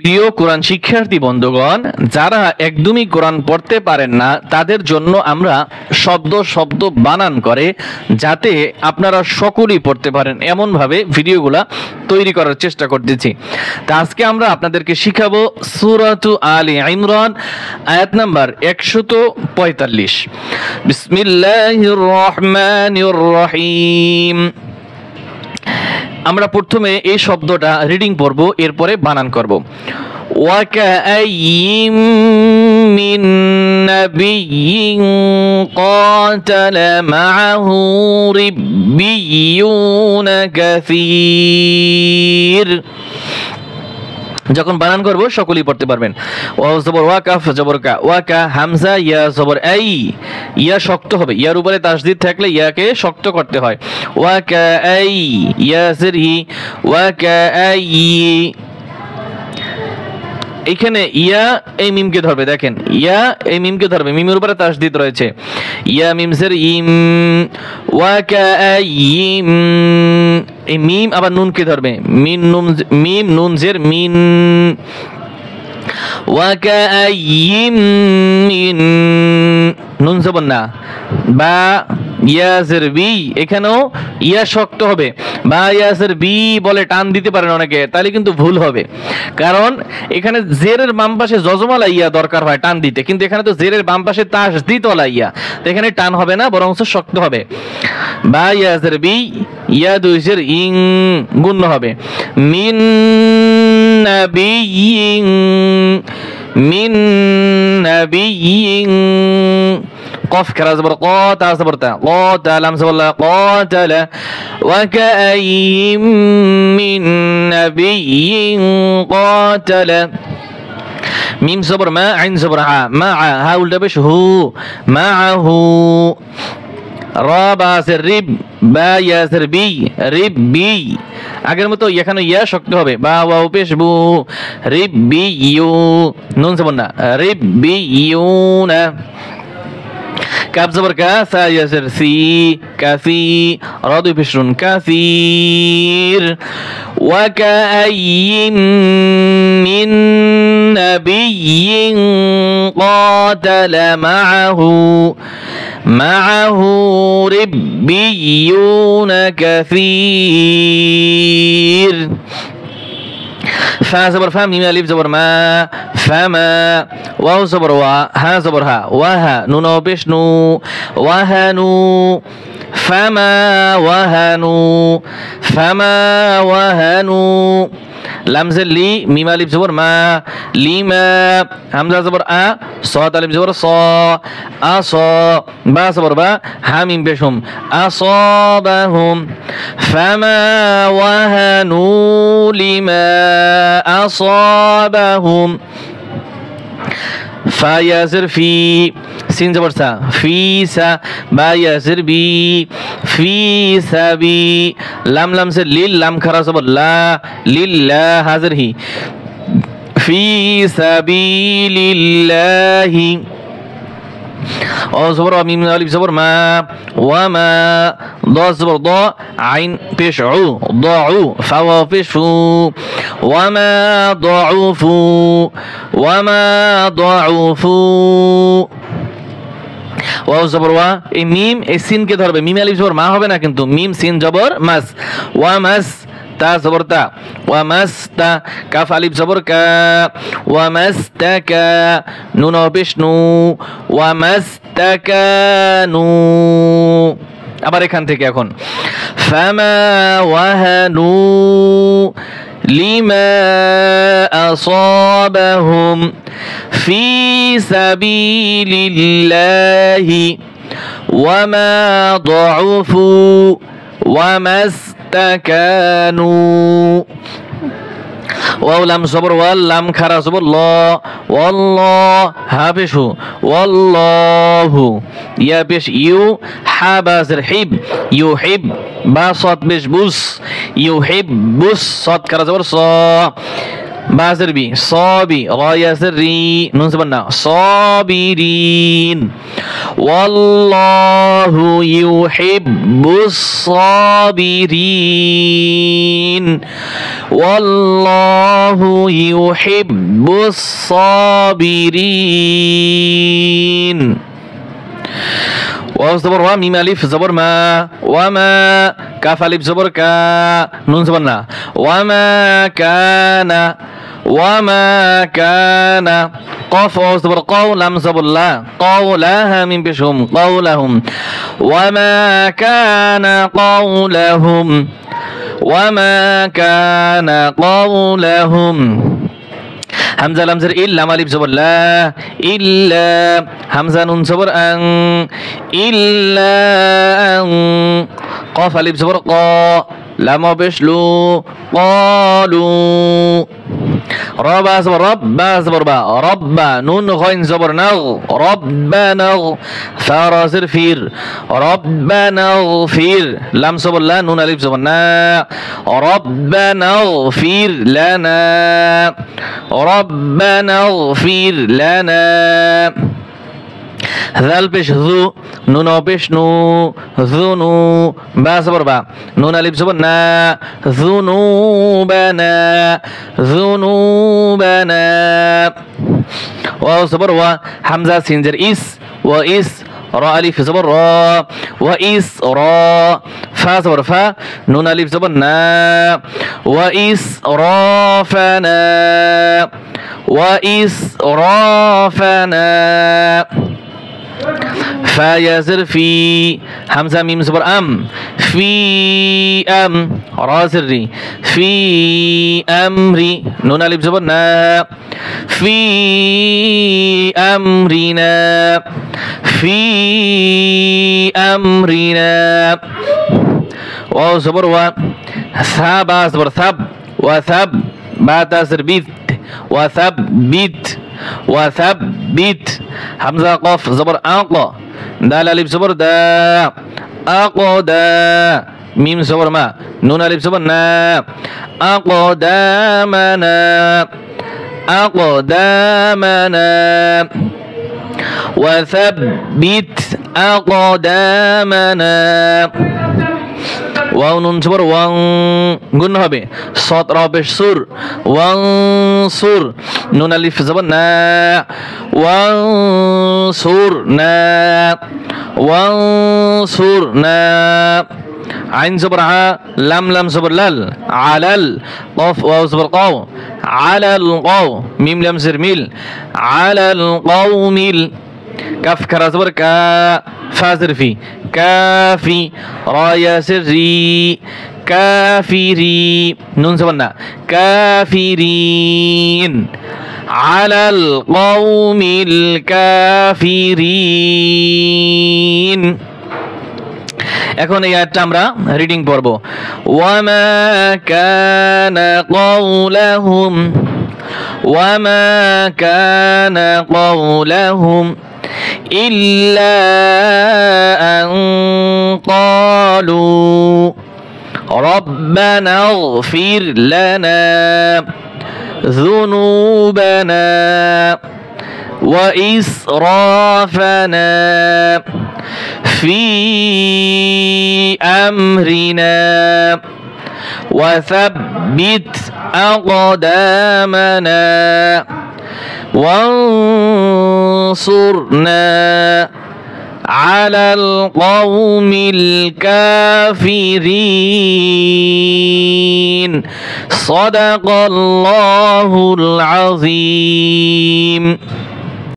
প্রিয় কোরআন শিক্ষার্থী বন্ধুগণ, যারা একদমই কোরআন পড়তে পারেন না তাদের জন্য আমরা শব্দ শব্দ বানান করে যাতে আপনারা সকলেই পড়তে পারেন এমনভাবে ভিডিওগুলা তৈরি করার চেষ্টা করতেছি। তা আজকে আমরা আপনাদেরকে শিখাবো সূরাতু আলে ইমরান আয়াত নাম্বার 145। বিসমিল্লাহির রহমানির রহিম। আমরা প্রথমে এই শব্দটা রিডিং পড়ব, এরপরে বানান করব। ওয়াকাআইয়িম মিন নাবিয়্যিন ক্বাতালা মাআহু রিব্বিয়ুনা কাসীর। যখন বানান করব সকলেই পড়তে পারবেন। ওয়া জবর ওয়া কাফ জবর কা, ওয়াকা হামজা ইয়া জবর আই, ইয়া শক্ত হবে, ইয়ার উপরে তাসদীদ থাকলে ইয়াকে শক্ত করতে হয়। ওয়াকা আই ইয়া সিরহি ওয়াকা আই, এখানে ইয়া এই মিমকে ধরবে, দেখেন ইয়া এই মিমকে ধরবে, মিমের উপরে তাসদীদ রয়েছে। ইয়া মিম জের ইম, ওয়াকাআইয়িম, এই মিম আবার নুনকে ধরবে, মিম নুন জের মিন, ওয়াকাআইয়িম মিন, নুন জবর না, বা ইয়া জের বি, এখানেও ইয়া শক্ত হবে। বা ইয়া জের বি বলে টান দিতে পারেন অনেকে, তাহলে কিন্তু ভুল হবে, কারণ এখানে জেরের বাম পাশে জজমালা ইয়া দরকার হয় টান দিতে, কিন্তু এখানে তো জেরের বাম পাশে তাসদীদওয়ালা ইয়া, তো এখানে টান হবে না, বরং শক্ত হবে। বা ইয়া জের বি, ইয়া দুই জের ইং, গুণ হবে। মিন নাবিয়্যিন, মিন নাবিয়্যিন, قاف كرا زبر قاتا زبرتا قاتا لام زبر لا قاتل وكأي من نبي قاتل ميم زبر ما عين زبر ها مع هاول دبش هو معه رابع رب با ياسر بي رب بي আগের মতো এখানে ইয়া শক্ত হবে। বা ওয়াও পেশ বু রিব্বি ইউ, নুন জবর না রিব্বি ইউনা। কাফ জবর কা, সা ইয়াসির সি কাসি, রা দুই পেশ নুন কাসির। ওয়া কাআইয়িম মিন নাবিয়্যিন ক্বাতালা মাআহু রিব্বিয়ুনা কাসীর। ফা জবর ফা, মিম আলিফ জবর মা, ফামা। ওয়াও জবর ওয়া, হা জবর হা, ওয়াহা, নুন পেশ নু, ওয়াহানু, ফামা ওয়াহানু, ফামা ওয়াহানু। লাম জের লি, মিম আলিফ জবর মা, লিমা। হামজা জবর আ, সাদ আলিফ জবর স, আস। বা জবর বা, হা মিম পেশ হুম, আসাবাহুম। ফামা ওয়াহানু লিমা আসাবাহুম। ফা ইয়াসির ফি, সিন জবর সা, ফি সা। বা ইয়াসির বি, ফি সাবি। লাম লাম সে লিল, লাম খারা জবর লা, লিল্লাহ হাজির হি, ফি সাবিলিল্লাহি। ও জবর মিম আলিফ জবর মা, ওয়া মা। দ জবর দ, আইন পেশ উ, দউ, ফা ওয়া পেশ ফু, ওয়া মা দউফু, ওয়া মা দউফু। ওয়াও জবর ওয়া, এই মিম এই সিনকে ধরবে, মিম আলিফ জবর মা হবে না কিন্তু, মিম সিন জবর মাস, ওয়া মাস। তা জবর তা, ওয়া মাস্তা। কাফ আলিফ জবর কা, ওয়া মাস্তাকা, নুন পেশ নু, ওয়া মাস্তাকানু। আবার এখান থেকে এখন ফামা ওয়াহানু লিমা আসাবাহুম ফি সাবিলিল্লাহি ওয়া মা দুউফু ওয়া মাস্তাকানু। ওয়াও লাম জবর ওয়াল, লাম খারা জবর ল, ওয়াল্লাহ, হা পেশ হু, ওয়াল্লাহু। ইয়া পেশ ইউ, হা বা জের হিব, ইউহিব। বা সাদ পেশ বুস, ইউহিব্বুস, সাদ খারা জবর স, বা জের বি, সাবি, রা ইয়াসির রি, নুন জবর না, সাবিরিন। والله يحب الصابرين والله يحب الصابرين واو زبر وا ميم الف زبر ما وما كاف الف زبر كا نون زبر نا وما كان قاف واو زبر قاو لام زبر لا قولها من بشهم قولهم وما كان قولهم همزة لام زر إلا مالف زبر لا إلا همزة نون زبر أن إلا أن قاف ألف زبر قا لام بشلو قالوا ربا زبر ربا زبر با ربا نون غين زبر نغ ربنا فارا زر فير ربنا اغفر لام زبر لا نون ألف زبر نا ربنا اغفر لنا ربنا اغفر لنا ذال بش ذو نون بش نو ذنو با زبر با نون الف زبر نا ذنوبنا واو زبر وا حمزة سين زر إس وإس را الف زبر را وإس را فا زبر فا نون الف زبر نا وإسرافنا فا يزر في همزة ميم زبر أم في أم را زري في أمري نون ألف زبر نا في أمرنا واو زبر و ثاب زبر ثب وثب بعد زر بيت وثبت همزة قاف زبر أقا دال ألف زبر دا أقدا ميم زبر ما نون ألف زبر نا أقدامنا وثبت أقدامنا ওয়াও নুন জবর ওয়াং গুণ হবে সদ র পেশ সুর ওয়াং সুর নুন আলিফ জবর না ওয়াং সুর না عين زبر ع لام لام زبر لل على القاف واو زبر قاو على القاو ميم لام زر ميل على القوم كاف كرا زبر كا فازر في كافي رايا سري كافري نون زبرنا كافرين على القوم الكافرين এখন এই আয়াতটা আমরা রিডিং পড়ব ওয়ামা কানা কাওলাহুম ইল্লা আন ক্বালু রব্বানা ইগফির লানা যুনুবানা ওয়া ইসরাফানা في أمرنا وثبت أقدامنا وانصرنا على القوم الكافرين صدق الله العظيم